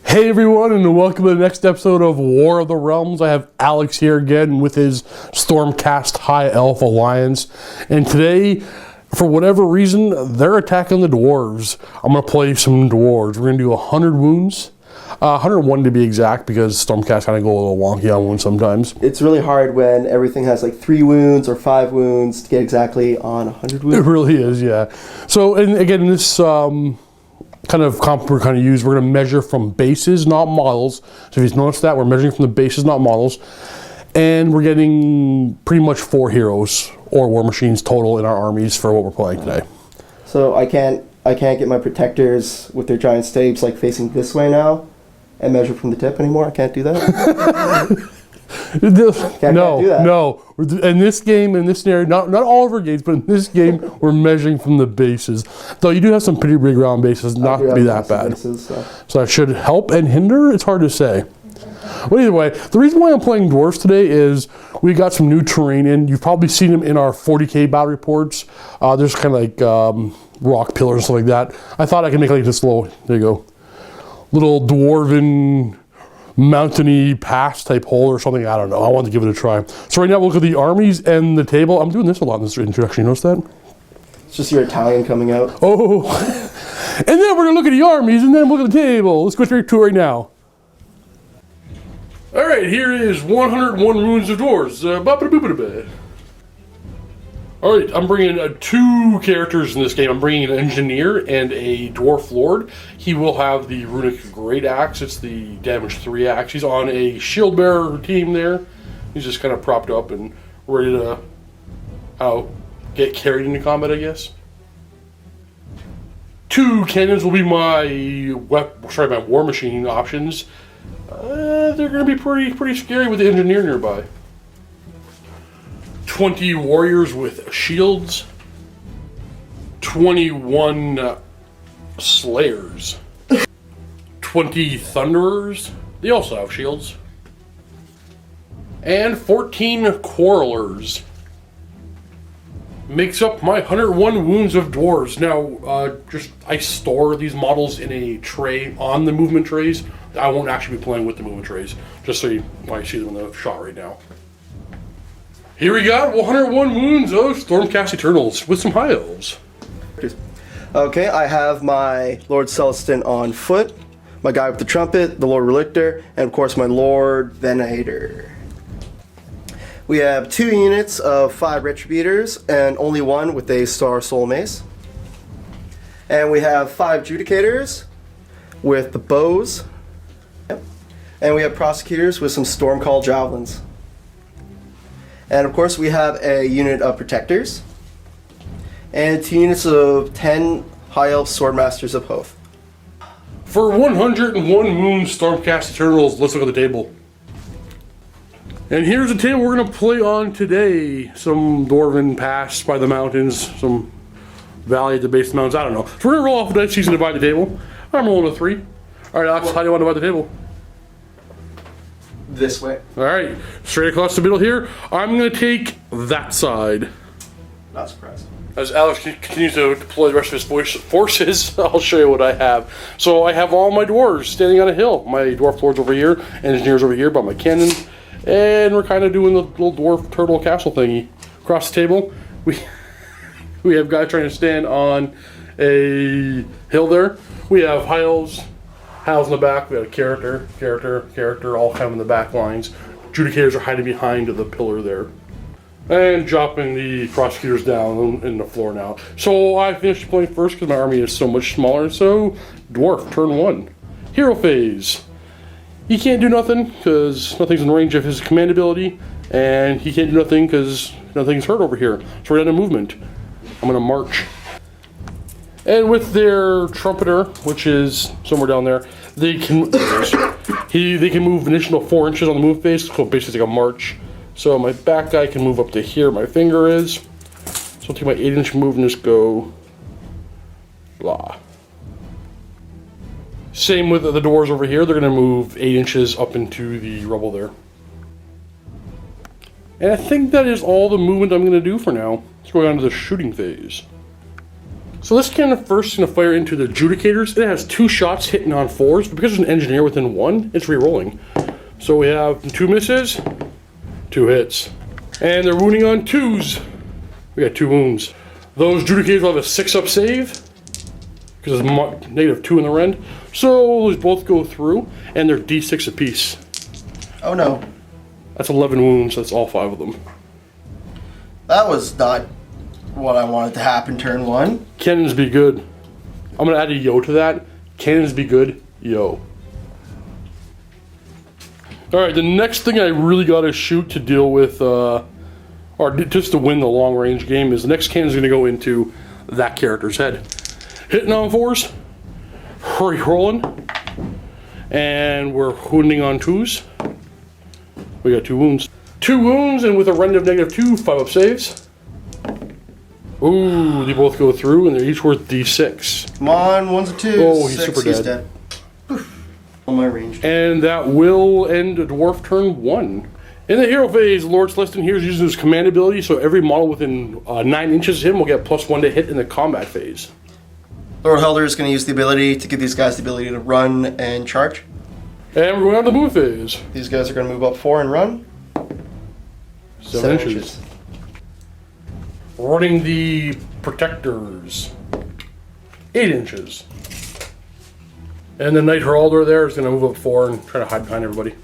Hey everyone, and welcome to the next episode of War of the Realms. I have Alex here again with his Stormcast High Elf Alliance. And today, for whatever reason, they're attacking the Dwarves. I'm going to play some Dwarves. We're going to do 100 wounds. 101 to be exact, because Stormcast kind of go a little wonky on wounds sometimes. It's really hard when everything has like 3 wounds or 5 wounds to get exactly on 100 wounds. It really is, yeah. So, and again, in this kind of comp we're kind of use, we're going to measure from bases, not models. So if you notice that, we're measuring from the bases, not models. And we're getting pretty much 4 heroes or war machines total in our armies for what we're playing today. So I can't get my protectors with their giant stabes like facing this way now and measure from the tip anymore. I can't do that. Can't do that. No. In this game, in this scenario, not all of our games, but in this game, we're measuring from the bases. Though you do have some pretty big round bases, not to be that bad. Bases, so that should help and hinder. It's hard to say. But either way, the reason why I'm playing Dwarfs today is we got some new terrain in. You've probably seen them in our 40k battle reports. There's kind of like rock pillars and stuff like that. I thought I could make like this little, there you go, little dwarven mountainy pass type hole or something. I don't know. I wanted to give it a try. So right now we'll look at the armies and the table. I'm doing this a lot in this introduction. You notice that? It's just your Italian coming out. Oh. And then we're going to look at the armies and then look at the table. Let's go straight to it right now. All right, here is 101 wounds of dwarves. All right, I'm bringing 2 characters in this game. I'm bringing an engineer and a dwarf lord. He will have the runic great axe. It's the damage 3 axe. He's on a shield bearer team there. He's just kind of propped up and ready to get carried into combat, I guess. 2 cannons will be my war machine options. They're going to be pretty scary with the engineer nearby. 20 warriors with shields, 21 slayers, 20 thunderers, they also have shields, and 14 quarrelers. Makes up my 101 wounds of dwarves. Now, I store these models in a tray on the movement trays. I won't actually be playing with the movement trays, just so you see them in the shot right now. Here we got 101 wounds of Stormcast Eternals with some high elves. Okay, I have my Lord Celestin on foot, my guy with the trumpet, the Lord Relictor, and of course my Lord Venator. We have 2 units of 5 Retributors and only 1 with a Star Soul Mace. And we have 5 Judicators with the bows. And we have Prosecutors with some Stormcall Javelins. And of course we have a unit of Protectors. And 2 units of 10 High Elf Swordmasters of Hoth. For 101 wounds Stormcast Eternals, let's look at the table. And here's the table we're going to play on today. Some Dwarven pass by the mountains, some valley at the base of the mountains, I don't know. So we're going to roll off the dice season to divide the table. I'm rolling a 3. All right, Alex, how do you want to divide the table? This way. All right, straight across the middle here. I'm going to take that side. Not surprised. As Alex continues to deploy the rest of his forces, I'll show you what I have. So I have all my dwarves standing on a hill. My dwarf lords over here, engineers over here by my cannon. And we're kind of doing the little dwarf turtle castle thingy. Across the table, we have guys trying to stand on a hill there. We have high elves, in the back. We have a character, all kind of in the back lines. Judicators are hiding behind the pillar there. And dropping the prosecutors down in the floor now. So I finished playing first because my army is so much smaller. So dwarf, turn 1. Hero phase. He can't do nothing because nothing's in range of his command ability, and he can't do nothing because nothing's hurt over here. So we're in a movement. I'm going to march. And with their trumpeter, which is somewhere down there, they can move an additional 4 inches on the move phase, so basically like a march. So my back guy can move up to here, my finger is. So I'll take my 8-inch move and just go blah. Same with the doors over here. They're going to move 8 inches up into the rubble there. And I think that is all the movement I'm going to do for now. Let's go on to the shooting phase. So this cannon first is going to fire into the Judicators. It has 2 shots hitting on 4s, but because there's an engineer within 1, it's re-rolling. So we have 2 misses, 2 hits. And they're wounding on 2s. We got 2 wounds. Those Judicators will have a 6-up save, because there's -2 in the rend. So those both go through, and they're D6 apiece. Oh no. That's 11 wounds, that's all 5 of them. That was not what I wanted to happen turn 1. Cannons be good. I'm gonna add a yo to that. Cannons be good, yo. Alright, the next thing I really gotta shoot to deal with, or just to win the long range game, is the next cannon's gonna go into that character's head. Hitting on 4s, hurry rolling, and we're wounding on 2s. We got 2 wounds. 2 wounds, and with a rend of -2, 5-up saves. Ooh, they both go through, and they're each worth D6. Come on, 1s and 2s. Oh, he's 6, super he's dead. On my range. And that will end a dwarf turn 1. In the hero phase, Lord Celestin here is using his command ability, so every model within 9 inches of him will get +1 to hit in the combat phase. Lord Helder is going to use the ability to give these guys the ability to run and charge. And we're going on to the move phase. These guys are going to move up 4 and run. 7 inches. Running the Protectors. 8 inches. And the Knight Heraldor there is going to move up 4 and try to hide behind everybody.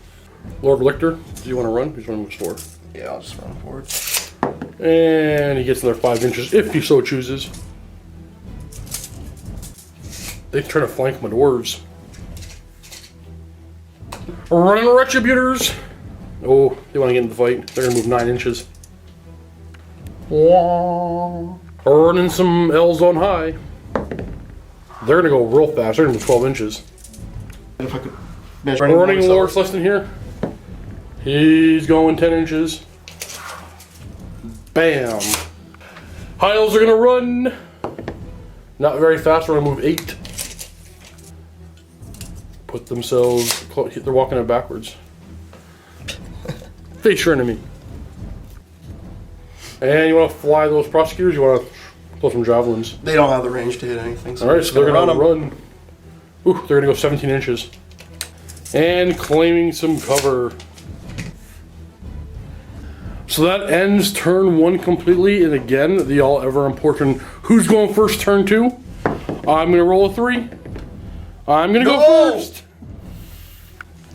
Lord Lictor, do you want to run? He's going to move forward. Yeah, I'll just run forward. And he gets another 5 inches if he so chooses. They try to flank my dwarves. Running Retributors. Oh, they want to get in the fight. They're going to move 9 inches. Running some elves on high. They're going to go real fast. They're going to move 12 inches. And if I could running Lord Celestin here. He's going 10 inches. Bam. High elves are going to run. Not very fast. We're going to move 8. Put themselves, they're walking it backwards. Face your enemy. And you want to fly those prosecutors, you want to throw some javelins. They don't have the range to hit anything. So alright, so they're going to run. Ooh, they're going to go 17 inches. And claiming some cover. So that ends turn 1 completely, and again, the all ever important, who's going first turn 2? I'm going to roll a 3. I'm going to go first.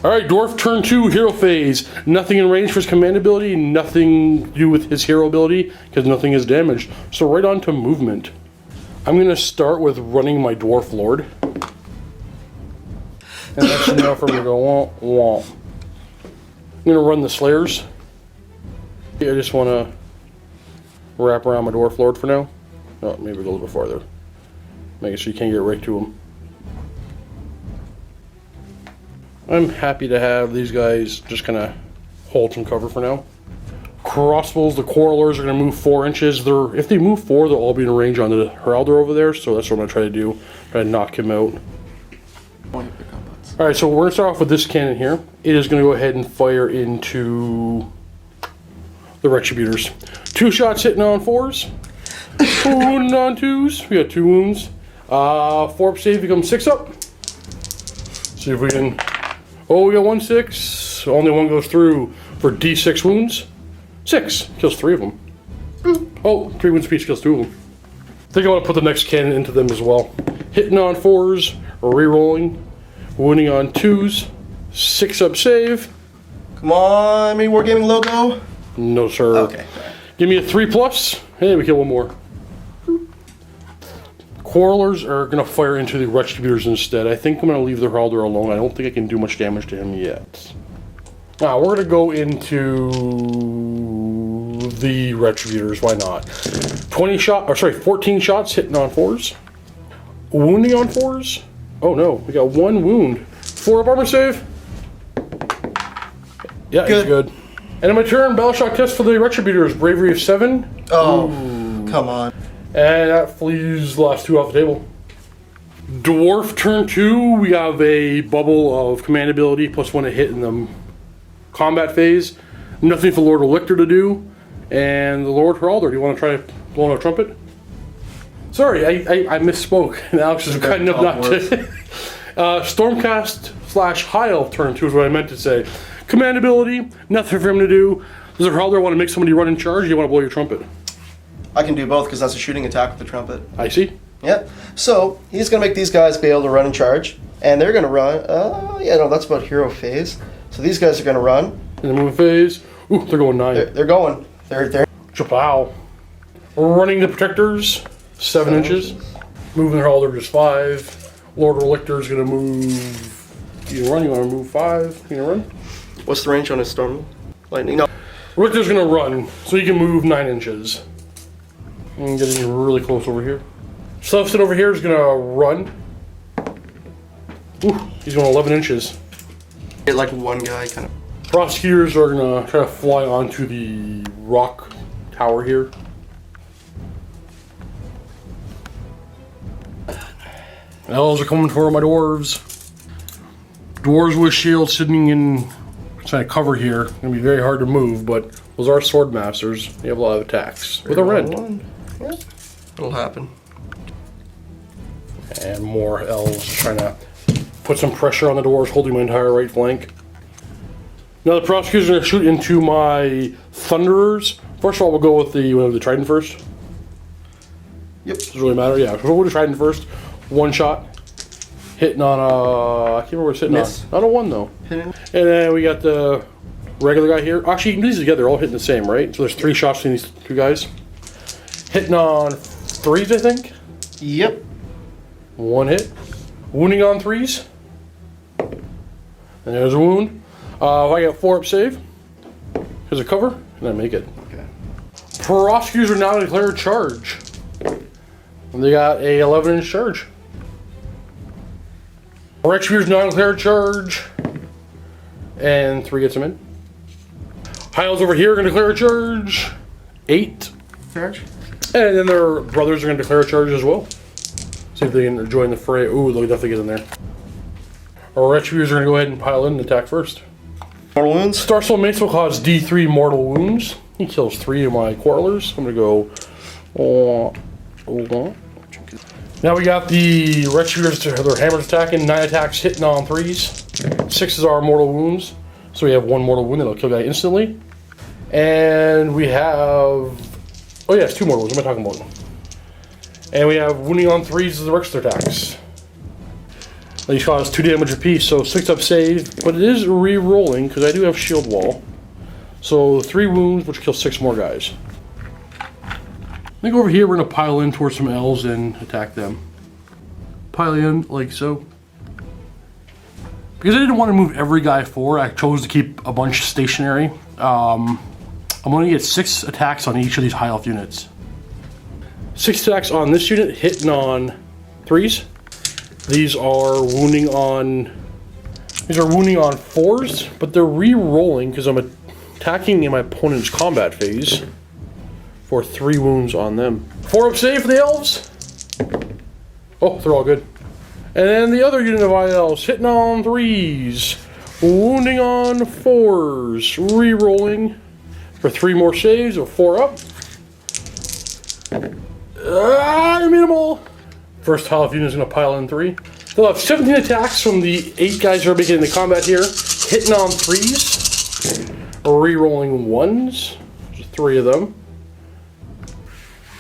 Alright, Dwarf turn 2, hero phase. Nothing in range for his command ability, nothing to do with his hero ability, because nothing is damaged. So right on to movement. I'm going to start with running my Dwarf Lord. And that's enough for me to go womp womp. I'm going to run the Slayers. I just want to wrap around my Dwarf Lord for now. Oh, maybe a little bit farther. Making sure you can't get right to him. I'm happy to have these guys just kind of hold some cover for now. Crossbows, the Quarrelers are going to move 4 inches. If they move 4, they'll all be in range on the Heraldor over there, so that's what I'm going to try to do. Try to knock him out. Alright, so we're going to start off with this cannon here. It is going to go ahead and fire into the Retributors. 2 shots hitting on 4s. Wound on 2s. We got 2 wounds. 4-up save becomes 6-up. See if we can... Oh, we got 1 6. Only 1 goes through for D6 wounds. 6. Kills 3 of them. Oh, 3 wounds apiece, kills 2 of them. I think I want to put the next cannon into them as well. Hitting on 4s, re-rolling, wounding on 2s, 6-up save. Come on, MiniWarGaming logo. No, sir. Okay. Give me a 3+. Hey, we kill 1 more. Quarrelers are going to fire into the Retributors instead. I think I'm going to leave the Heraldor alone. I don't think I can do much damage to him yet. Now, we're going to go into the Retributors. Why not? 14 shots hitting on 4s. Wounding on 4s. Oh no, we got 1 wound. 4-up armor save. Yeah, it's good. And in my turn, battle shock test for the Retributors. Bravery of 7. Oh, come on. And that flees the last 2 off the table. Dwarf turn 2, we have a bubble of command ability, +1 to hit in the combat phase. Nothing for Lord Lictor to do. And the Lord Heraldor, do you want to try blowing a trumpet? Sorry, I misspoke. And Alex is kind enough not to. Stormcast / High Elf turn 2 is what I meant to say. Command ability, nothing for him to do. Does a Howler want to make somebody run in charge, or you want to blow your trumpet? I can do both because that's a shooting attack with the trumpet. I see. Yep. So he's going to make these guys be able to run in charge. And they're going to run. Yeah, no, that's about hero phase. So these guys are going to run. In the moving phase. Ooh, they're going 9. They're going. They're. Chapow. Running the protectors, 7 inches. Moving their Howler just 5. Lord Relictor is going to move. You can run. You want to move 5? You can run. What's the range on his storm lightning? No. Relictor's going to run, so he can move 9 inches. I'm getting really close over here. Celestin over here is going to run. Ooh, he's going 11 inches. Hit like one guy, kind of. Prosecutors are going to try to fly onto the rock tower here. Elves are coming for my dwarves. Dwarves with shields sitting in kind of cover here. Going to be very hard to move, but those are sword masters. They have a lot of attacks with a rend. Yeah, it'll happen. And more elves trying to put some pressure on the dwarves, holding my entire right flank. Now the prosecutors are going to shoot into my thunderers. First of all, we'll go with the trident first. Yep. Doesn't really matter. Yeah, we'll go with the trident first. One shot, hitting on a. I can't remember what it's hitting Miss. on. Not a 1 though. Hitting. And then we got the regular guy here. Actually, you can do these together. They're all hitting the same, right? So there's 3 shots between these 2 guys. Hitting on 3s, I think. Yep. 1 hit. Wounding on 3s. And there's a wound. If I get 4 up save, here's a cover, and I make it. Okay. Prosecutors are now declared charge. And they got a 11-inch charge. Executors now declared charge. And 3 gets them in. High Elves over here are going to declare a charge. 8. Charge. And then their brothers are going to declare a charge as well. See if they can join the fray. Ooh, they'll definitely get in there. Our Executors are going to go ahead and pile in and attack first. Mortal wounds. Starsoul Mace will cause D3 mortal wounds. He kills 3 of my quarrelers. I'm going to go... hold on. Now we got the Executors, their hammers attacking. 9 attacks hitting on 3s. 6 is our mortal wounds. So we have 1 mortal wound that'll kill a guy instantly. And we have... Oh yeah, it's 2 mortal wounds. What am I talking about? And we have wounding on 3s as the rest of their attacks. These cause 2 damage apiece, so 6 up save, but it is re-rolling because I do have shield wall. So 3 wounds, which kills 6 more guys. I think over here we're going to pile in towards some elves and attack them. Pile in like so. Because I didn't want to move every guy forward, I chose to keep a bunch stationary. I'm going to get 6 attacks on each of these high elf units. 6 attacks on this unit, hitting on 3s. These are wounding on 4s, but they're re-rolling because I'm attacking in my opponent's combat phase for 3 wounds on them. 4 up save for the elves. Oh, they're all good. And then the other unit of elves hitting on 3s, wounding on 4s, re-rolling for 3 more saves of 4 up. I made them all. First half unit is going to pile in 3. They'll have 17 attacks from the 8 guys who are making the combat here. Hitting on 3s. Re-rolling 1s. There's 3 of them.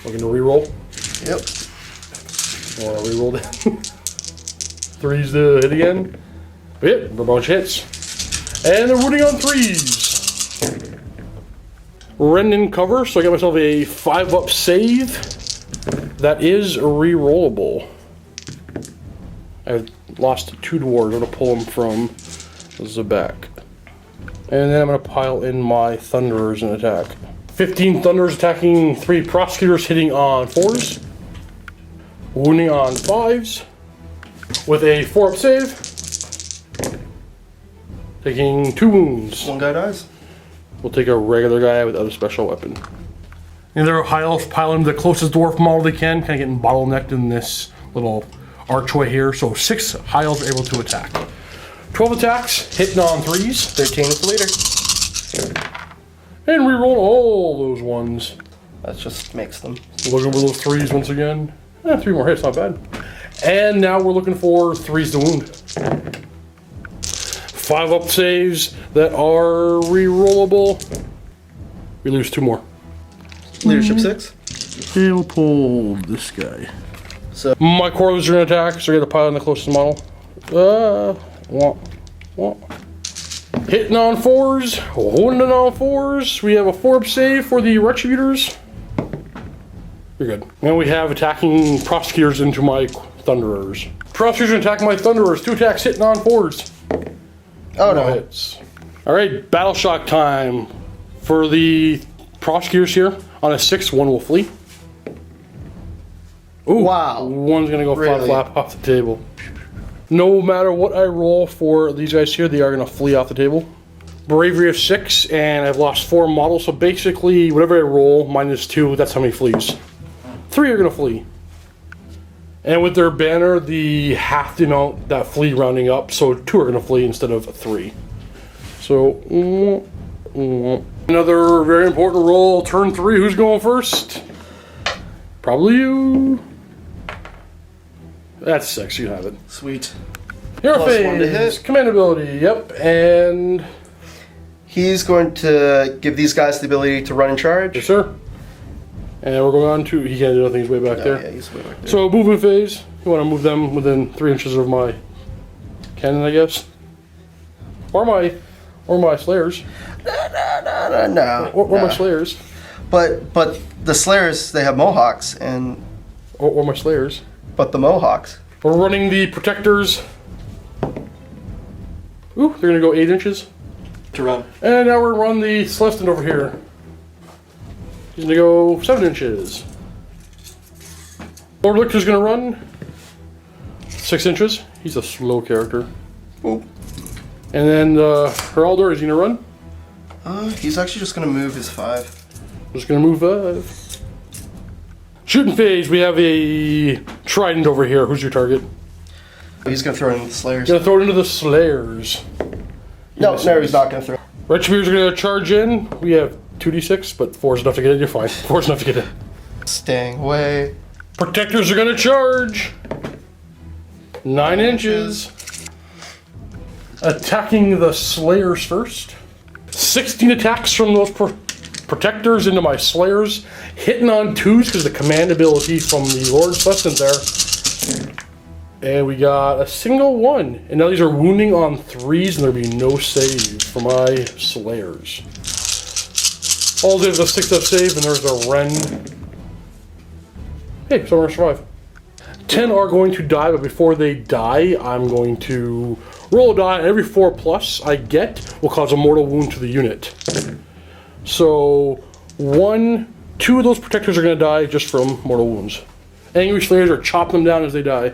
Looking to re-roll. Yep. Want to re-roll that? 3s to hit again. Yep, a bunch of hits. And they're wounding on 3s. Rend in cover, so I got myself a 5 up save. That is re-rollable. I've lost 2 dwarves. I'm going to pull them from the back. And then I'm going to pile in my thunderers and attack. 15 thunderers attacking 3 prosecutors, hitting on 4s. Wounding on 5s. With a 4 up save. Taking 2 wounds. 1 guy dies. We'll take a regular guy without a special weapon. And they're high elves piling the closest dwarf model they can, kind of getting bottlenecked in this little archway here. So 6 high elves are able to attack. 12 attacks, hitting on 3s. 13 with the leader. And we roll all those 1s. That just makes them. Looking for those 3s once again. 3 more hits, not bad. And now we're looking for 3s to wound. 5 up saves that are re-rollable. We lose 2 more. Leadership 6. Okay, we'll pull this guy. So My corvus are going to attack, so we're going to pile in the closest model. Hitting on 4s, wounding on 4s. We have a 4-up save for the Retributors. You're good. And we have attacking prosecutors into my thunderers. Prosecutors attack my thunderers. 2 attacks hitting on 4s. oh No no. hits. All right, battle shock time for the prosecutors here. On a 6, 1 will flee. Ooh, Wow. 1's gonna go Really? flap off the table. No matter what I roll for these guys here, they are gonna flee off the table. Bravery of 6, and I've lost 4 models. So basically, whatever I roll -2, that's how many flees. 3 are gonna flee. And with their banner, the half the amount that flee rounding up, so 2 are gonna flee instead of 3. So, another very important roll, turn 3. Who's going first? Probably you. That's 6, you have it. Sweet. Hero +1 to phase, hit. command ability, yep, and He's going to give these guys the ability to run and charge. yes sir. And we're going on to, he can't do nothing, he's way back Oh, there. yeah, he's way back there. So movement phase, you want to move them within 3 inches of my cannon, I guess. Or my slayers. No. Or no. my slayers. But the Slayers, they have Mohawks, and Or my slayers. but the Mohawks. We're running the protectors. Ooh, they're gonna go 8 inches. To run. And now we're gonna run the Celestin over here. He's gonna go 7 inches. Lord Lictor's gonna run 6 inches. He's a slow character. Oop. And then Heraldor is gonna run. He's actually just gonna move his 5. Just gonna move 5. Shooting phase, we have a Trident over here. Who's your target? He's gonna throw it in the Slayers. Gonna throw it into the Slayers. No, he's not gonna throw it. Retributors are gonna charge in. We have 2d6, but 4 is enough to get in. You're fine. 4 is enough to get in. Staying away. Protectors are gonna charge. 9 inches. Attacking the Slayers first. 16 attacks from those protectors into my Slayers. Hitting on 2s because the command ability from the Lord Celestin there. And we got a single 1. And now these are wounding on 3s and there'll be no save for my Slayers. All did is a 6-up save and there's a Ren. Hey, someone survive. 10 are going to die, but before they die, I'm going to roll a die, and every 4+ I get will cause a mortal wound to the unit. So, 2 of those protectors are going to die just from mortal wounds. Angry Slayers are chopping them down as they die.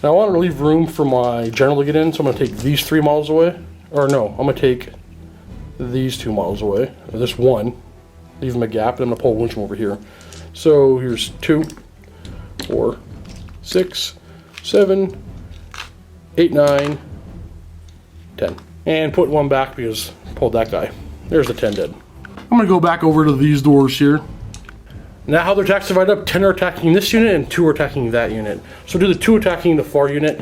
Now I want to leave room for my general to get in, so I'm going to take these 3 models away. Or no, I'm going to take these 2 models away. Or this 1. Leave them a gap, and I'm going to pull wounds from over here. So here's 2, 4, 6, 7, 8, 9, 10. And put 1 back because I pulled that guy. There's the 10 dead. I'm going to go back over to these doors here. Now how their attacks divide up, 10 are attacking this unit and 2 are attacking that unit. So do the 2 attacking the far unit.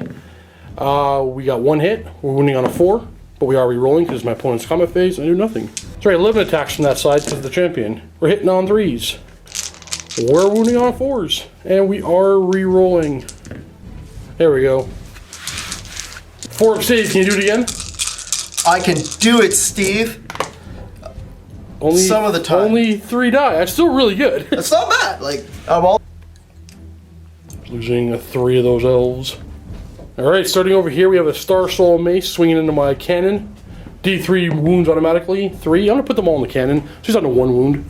We got 1 hit, we're wounding on a 4, but we are re-rolling because my opponent's combat phase and I do nothing. Sorry, 11 attacks from that side because of the champion. We're hitting on 3s. We're wounding on 4s. And we are re-rolling. There we go. 4 up save, can you do it again? I can do it, Steve. Only, Some of the time. Only 3 die. That's still really good. That's not bad. Like, I'm all. Losing 3 of those elves. Alright, starting over here, we have a Star Soul Mace swinging into my cannon. D3 wounds automatically. 3. I'm going to put them all in the cannon. So he's on to 1 wound.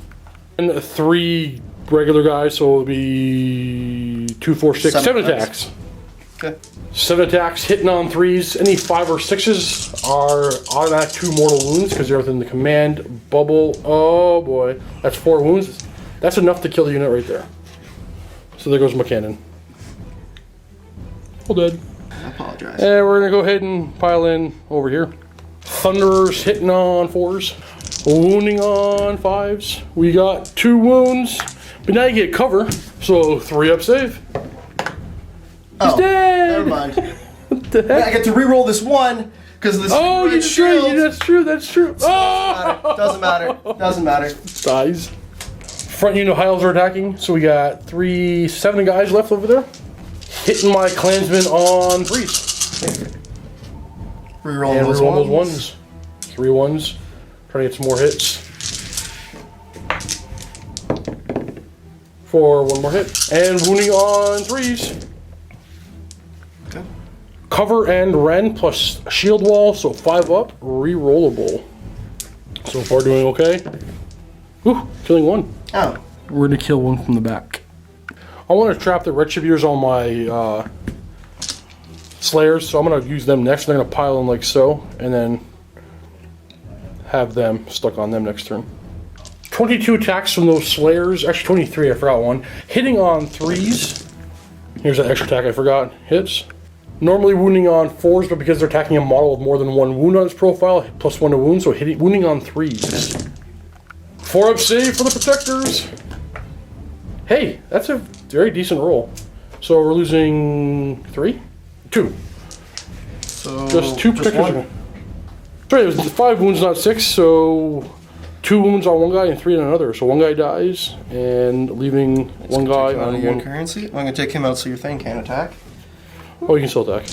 And 3 regular guys, so it'll be 2, 4, 6, 7 attacks. Okay. 7 attacks, hitting on 3s. Any 5 or 6s are automatic 2 mortal wounds because they're within the command bubble. Oh boy, that's 4 wounds. That's enough to kill the unit right there. So there goes my cannon. All dead. I apologize. And we're gonna go ahead and pile in over here. Thunderers hitting on 4s, wounding on 5s. We got 2 wounds, but now you get cover, so 3 up save. He's dead! Never mind. What the heck? I get to re-roll this one because this. Oh, you true. That's true. That's true. Oh! Doesn't matter. Doesn't matter. Dies. Front unit of Hiles are attacking, so we got 7 guys left over there. Hitting my clansmen on 3s. Reroll And those reroll those ones. ones. 3 ones. Trying to get some more hits. For 1 more hit. And wounding on 3s. Okay. Cover and Ren plus shield wall, so 5 up, re-rollable. So far doing okay. Whew, killing 1. Oh. We're gonna kill 1 from the back. I want to trap the Retributors on my Slayers, so I'm gonna use them next. They're gonna pile in like so, and then have them stuck on them next turn. 22 attacks from those Slayers, actually 23, I forgot one. Hitting on 3s. Here's that extra attack I forgot. Hits. Normally wounding on 4s, but because they're attacking a model with more than 1 wound on its profile, plus 1 to wound, so wounding on 3s. 4 up save for the Protectors. Hey, that's a very decent roll. So we're losing 3? 2. So Just 2 Protectors. one. Sorry, it was 5 wounds, not 6, so 2 wounds on one guy and 3 on another. So one guy dies, and leaving one guy Take him out on of your one. currency. I'm gonna take him out so your thing can't attack. Oh, you can still attack.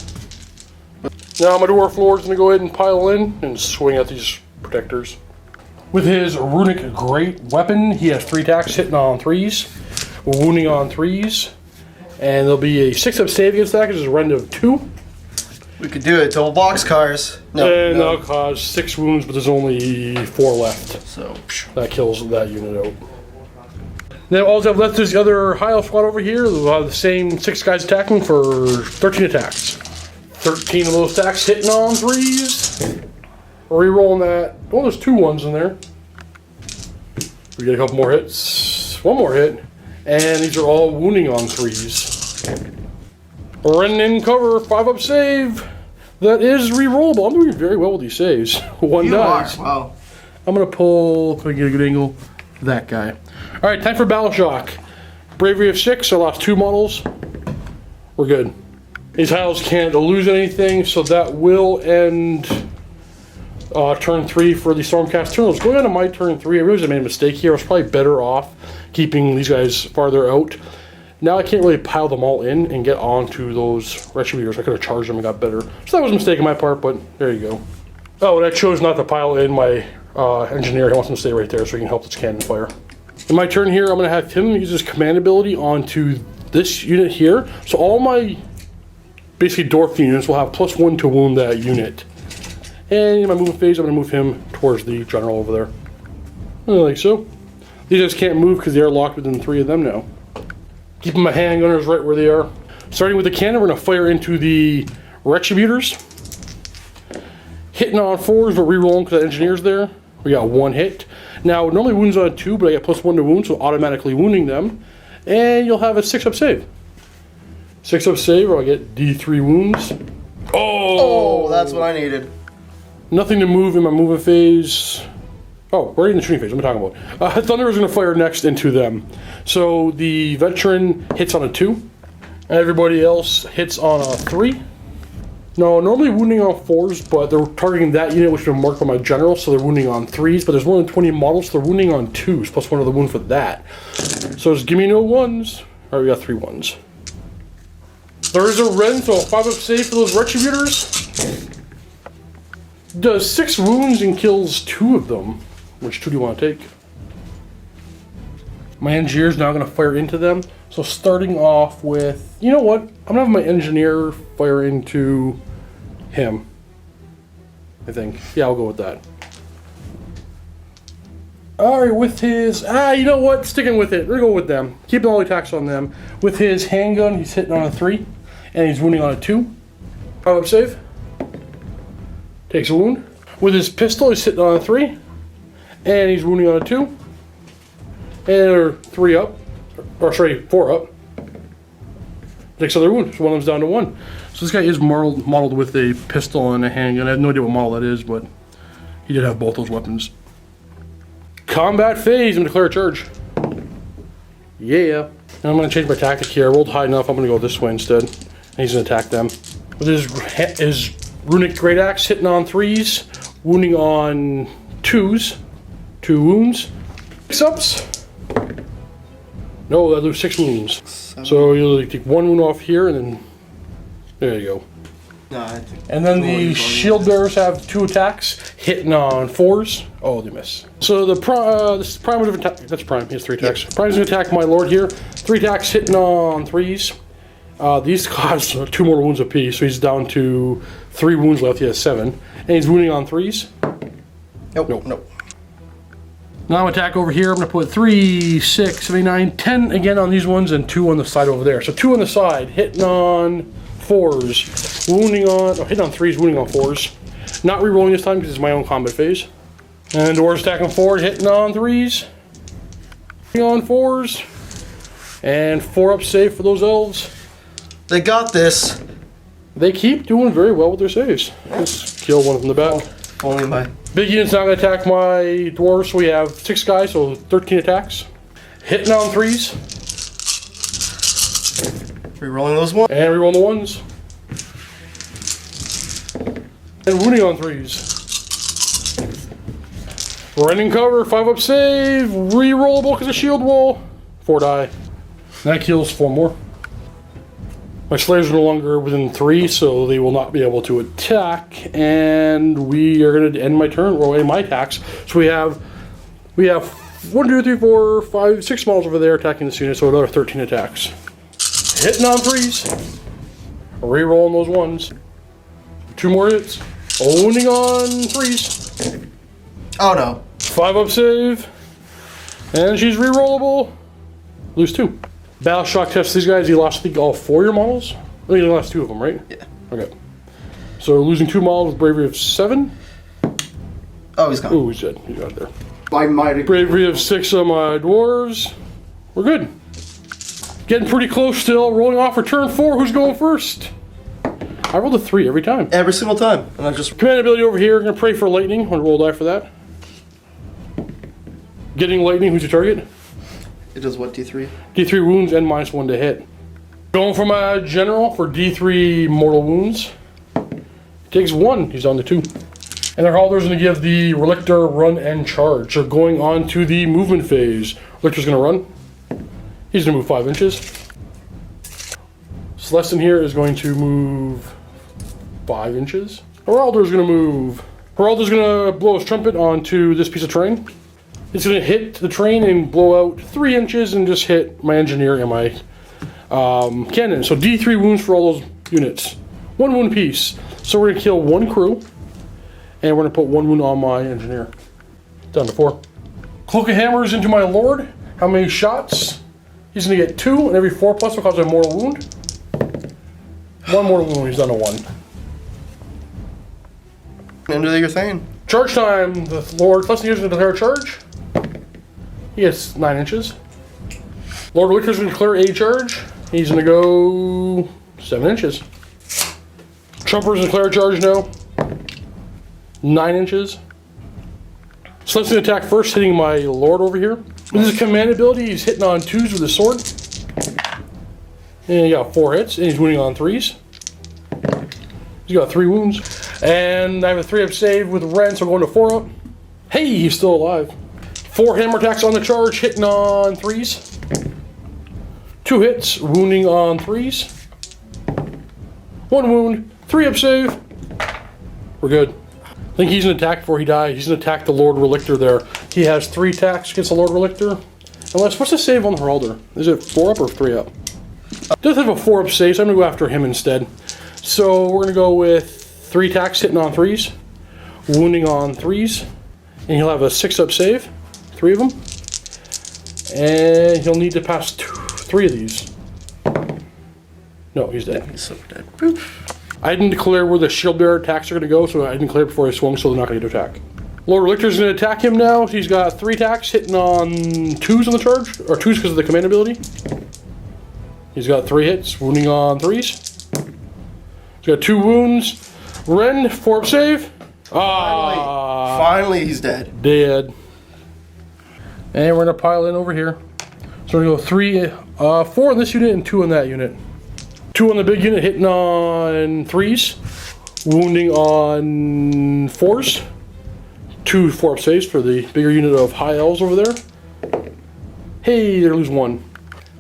Now my Dwarf Lord's gonna go ahead and pile in and swing at these Protectors. With his Runic Great Weapon, he has 3 attacks, hitting on 3s, wounding on 3s, and there'll be a 6 up save against that, because it's a rend of 2. We could do it. Double boxcars. No. And no. that'll cause 6 wounds, but there's only 4 left. So. That kills that unit out. Then all we have left is the other Hile squad over here. We'll have the same 6 guys attacking for 13 attacks. 13 of those attacks hitting on 3s. Rerolling that. Oh, there's 2 1s in there. We get a couple more hits. 1 more hit. And these are all wounding on 3s. Ren in cover, 5 up save. That is re-rollable. I'm doing very well with these saves. 1 You dies. are. Wow. I'm gonna pull, can I get a good angle? That guy. Alright, time for Battle Shock. Bravery of 6, I lost 2 models. We're good. These Hiles can't lose anything, so that will end turn 3 for the Stormcast turn. Going on to my turn 3, I realized I made a mistake here. I was probably better off keeping these guys farther out. Now I can't really pile them all in and get onto those Retributors. I could have charged them and got better. So that was a mistake on my part, but there you go. Oh, and I chose not to pile in my Engineer. He wants him to stay right there so he can help this cannon fire. In my turn here, I'm going to have him use his command ability onto this unit here. So all my basically Dwarf units will have +1 to wound that unit. And in my movement phase, I'm going to move him towards the general over there. Like so. These guys can't move because they are locked within 3 of them now. Keeping my handgunners right where they are. Starting with the cannon, we're going to fire into the Retributors. Hitting on 4s, but re-rolling because the Engineer's there. We got 1 hit. Now, it normally wounds on 2, but I get +1 to wound, so automatically wounding them. And you'll have a 6 up save. 6 up save, or I get D3 wounds. Oh, that's what I needed. Nothing to move in my movement phase. Oh, we're in the shooting phase. What am I talking about? Thunder is going to fire next into them. So the Veteran hits on a 2. And everybody else hits on a 3. No, normally wounding on 4s, but they're targeting that unit, which has been marked by my general, so they're wounding on 3s. But there's more than 20 models, so they're wounding on 2s, +1 of the wound for that. So just give me no 1s. Alright, we got 3 1s. There is a Ren, so a 5 up save for those Retributors. Does 6 wounds and kills 2 of them. Which 2 do you want to take? My Engineer is now going to fire into them. So starting off with, you know what? I'm going to have my Engineer fire into him. I think. Yeah, I'll go with that. Alright, with his... you know what? Sticking with it. We're going with them. Keeping all the attacks on them. With his handgun, he's hitting on a 3. And he's wounding on a 2. 5 up save. Takes a wound. With his pistol, he's hitting on a 3. And he's wounding on a 2. And they're 3 up. Or sorry, 4 up. Takes another wound. So one of them's down to 1. So this guy is modeled with a pistol and a handgun. I have no idea what model that is, but he did have both those weapons. Combat phase. I'm going to declare a charge. Yeah. And I'm going to change my tactic here. I rolled high enough. I'm going to go this way instead. And he's going to attack them. With his runic great axe hitting on 3s, wounding on 2s. 2 wounds. 6 ups. No, I lose 6 wounds. 7. So you'll take 1 wound off here, and then there you go. No, I think and then the shield bearers have 2 attacks hitting on 4s. Oh, they miss. So the this prime would attack. That's prime. He has 3 attacks. Yep. Prime's gonna attack my lord here. 3 attacks hitting on 3s. These cause 2 more wounds apiece, so he's down to 3 wounds left. He has 7, and he's wounding on 3s. Nope. Now I'm attack over here. I'm gonna put 3, 6, 7, 9, 10 again on these ones, and 2 on the side over there. So 2 on the side, hitting on 4s, wounding on, hitting on 3s, wounding on 4s. Not re-rolling this time because it's my own combat phase. And Dwarves attacking forward, hitting on 3s, hitting on 4s, and 4 up save for those elves. They got this. They keep doing very well with their saves. Just kill one from the back. Only my big unit's not going to attack my dwarves, so we have 6 guys, so 13 attacks. Hitting on 3s. Rerolling those ones. And rerolling the 1s. And wounding on 3s. Running cover, 5 up save, rerollable because of shield wall. 4 die. That kills 4 more. My Slayers are no longer within 3, so they will not be able to attack. And we are going to end my turn, or end my attacks. So we have 1, 2, 3, 4, 5, 6 models over there attacking this unit, so another 13 attacks. Hitting on 3s. Rerolling those 1s. 2 more hits. Wounding on 3s. Oh no. 5 up save. And she's rerollable. Lose 2. Battle shock test these guys. You lost, I think, all 4 of your models? I think you lost 2 of them, right? Yeah. Okay. So losing 2 models with bravery of 7. Oh, he's gone. Ooh, he's dead. He's out there. By mighty. Bravery of 6 on my dwarves. We're good. Getting pretty close still. Rolling off for turn 4. Who's going first? I rolled a 3 every time. Every single time. And I just... Command ability over here. I'm going to pray for lightning. I'm going to roll a die for that. Getting lightning. Who's your target? It does what, D3? D3 wounds and -1 to hit. Going for my general for D3 mortal wounds. Takes 1. He's on to 2. And their Halder's going to give the Relictor run and charge. So going on to the movement phase. Relictor's going to run. He's going to move 5 inches. Celestin here is going to move 5 inches. Heralder's going to move. Heralder's going to blow his trumpet onto this piece of terrain. It's going to hit the train and blow out 3 inches and just hit my engineer and my cannon. So D3 wounds for all those units. 1 wound piece. So we're going to kill 1 crew. And we're going to put 1 wound on my engineer. Down to 4. Cloak of Hammers into my lord. How many shots? He's going to get 2, and every 4 plus will cause a mortal wound. 1 mortal wound, he's down to 1. And do your thing. Charge time. The Lord plus uses to declare a charge. He gets 9 inches. Lord Wicker's going to declare a charge. He's going to go 7 inches. Trumper's going to declare a charge now. 9 inches. So let's attack first, hitting my Lord over here. With his command ability, he's hitting on 2s with his sword. And he got 4 hits, and he's wounding on 3s. He's got 3 wounds. And I have a 3 up save with Ren, so I'm going to 4 up. Hey, he's still alive. 4 hammer attacks on the charge, hitting on 3s. 2 hits, wounding on 3s. 1 wound, 3 up save. We're good. I think he's going to attack before he dies. He's going to attack the Lord Relictor there. He has 3 attacks against the Lord Relictor. Unless, what's the save on the Heralder? Is it 4 up or 3 up? Does have a 4 up save, so I'm going to go after him instead. So we're going to go with 3 attacks hitting on 3s, wounding on 3s, and he'll have a 6 up save, 3 of them. And he'll need to pass 3 of these. No, he's dead. He's so dead. Poof. I didn't declare where the shield bearer attacks are going to go, so I didn't declare before I swung, so they're not going to attack. Lord Relictor's going to attack him now. He's got 3 attacks, hitting on 2s on the charge, or 2s because of the command ability. He's got 3 hits, wounding on 3s. He's got 2 wounds. Ren, 4 up save. Finally he's dead. Dead. And we're going to pile in over here. So we're going to go 4 in this unit and 2 in that unit. 2 on the big unit hitting on 3s, wounding on 4s. 2 4-up saves for the bigger unit of high elves over there. Hey, they lose 1.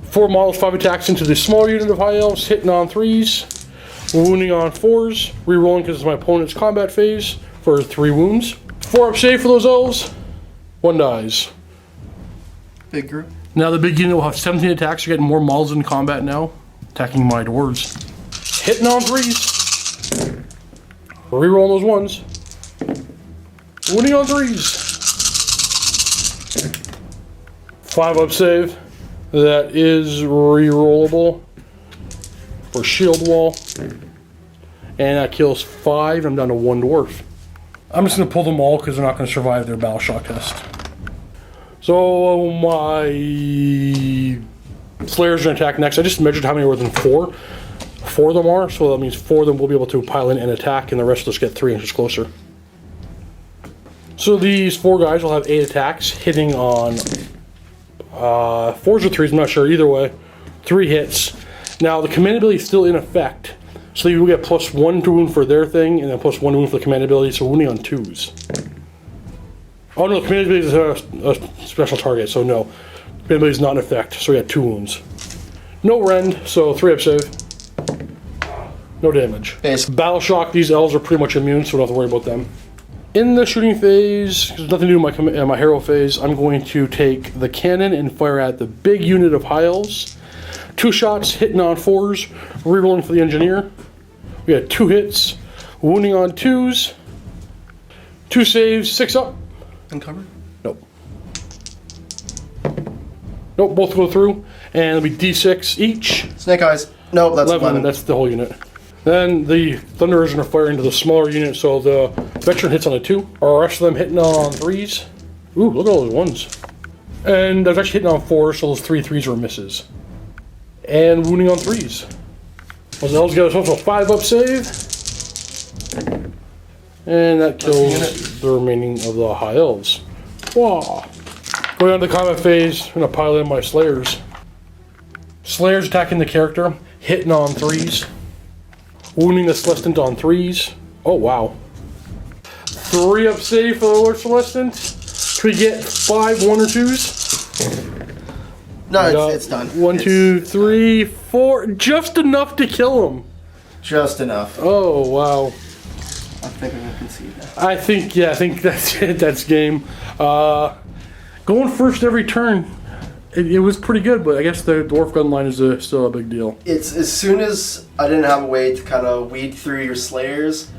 4 models, 5 attacks into the smaller unit of high elves, hitting on 3s, wounding on 4s, rerolling because it's my opponent's combat phase for 3 wounds. 4-up save for those elves, 1 dies. Big group. Now the big unit will have 17 attacks. You're getting more models in combat now, attacking my dwarves. Hitting on 3s, rerolling those 1s, wounding on 3s. 5-up save. That is rerollable for shield wall. And that kills 5. I'm down to 1 dwarf. I'm just going to pull them all because they're not going to survive their battle shock test. So my Slayers are going to attack next. I just measured how many were than 4. 4 of them are, so that means 4 of them will be able to pile in and attack, and the rest will just get 3 inches closer. So these 4 guys will have 8 attacks, hitting on 4s or 3s, I'm not sure, either way. 3 hits. Now the command ability is still in effect, so you will get +1 to wound for their thing, and then +1 to wound for the command ability, so wounding on 2s. Oh no, the command ability is a special target, so no. Command ability is not in effect, so we got 2 wounds. No rend, so 3-up save. No damage. Battle shock, these elves are pretty much immune, so we don't have to worry about them. In the shooting phase, there's nothing to do with my hero phase, I'm going to take the cannon and fire at the big unit of high elves. 2 shots, hitting on 4s, rerolling for the engineer. We got 2 hits, wounding on 2s, 2 saves, 6 up. Uncovered? Nope. Nope, both go through, and it'll be D6 each. Snake eyes. Nope, that's 11. That's the whole unit. Then the Thunderers are going to fire into the smaller unit, so the veteran hits on a 2. Or the rest of them hitting on 3s. Ooh, look at all those 1s. And there's actually hitting on 4s, so those 3 3s are misses. And wounding on 3s. Those elves get us also a 5-up save. And that kills the remaining of the high elves. Wow. Going on to the combat phase, I'm going to pile in my Slayers. Slayers attacking the character, hitting on 3s. Wounding the Celestant on 3s. Oh, wow. 3-up save for the Lord Celestant. Can we get 5 1 or 2s? No, it's done. 1, 2, 3, 4. Just enough to kill him. Just enough. Oh, wow. I think I'm going to concede that. I think that's it. That's game. Going first every turn. It was pretty good, but I guess the dwarf gun line is still a big deal. It's as soon as I didn't have a way to kind of weed through your Slayers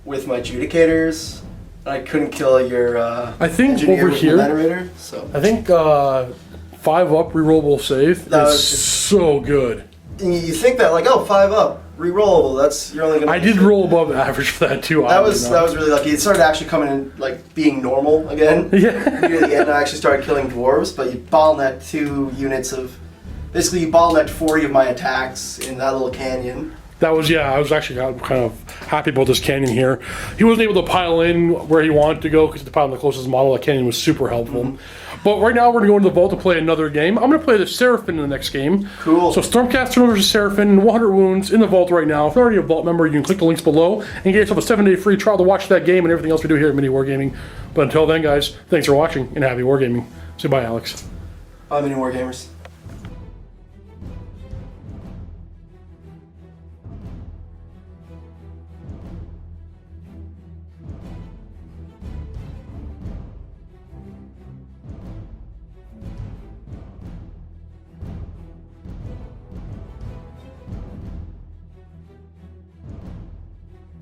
with my Judicators, I couldn't kill your I think engineer over with here, my Generator, so. I think 5-up rerollable save is so good. And you think that, like, oh, 5-up, rerollable, that's, you're only going to... I did roll above average for that too. That was really lucky. It started actually coming in, like, being normal again. Yeah. Near the end, I actually started killing dwarves, but you bottlenecked 2 units of... Basically, you bottlenecked 40 of my attacks in that little canyon. That was, I was actually kind of happy about this canyon here. He wasn't able to pile in where he wanted to go because to pile in the closest model, that canyon was super helpful. Mm-hmm. But right now we're going to go into the vault to play another game. I'm going to play the Seraphim in the next game. Cool. So Stormcast versus Seraphim, 100 wounds in the vault right now. If you're already a vault member, you can click the links below and get yourself a 7-day free trial to watch that game and everything else we do here at MiniWarGaming. But until then, guys, thanks for watching and happy wargaming. Say bye, Alex. Bye, MiniWarGamers.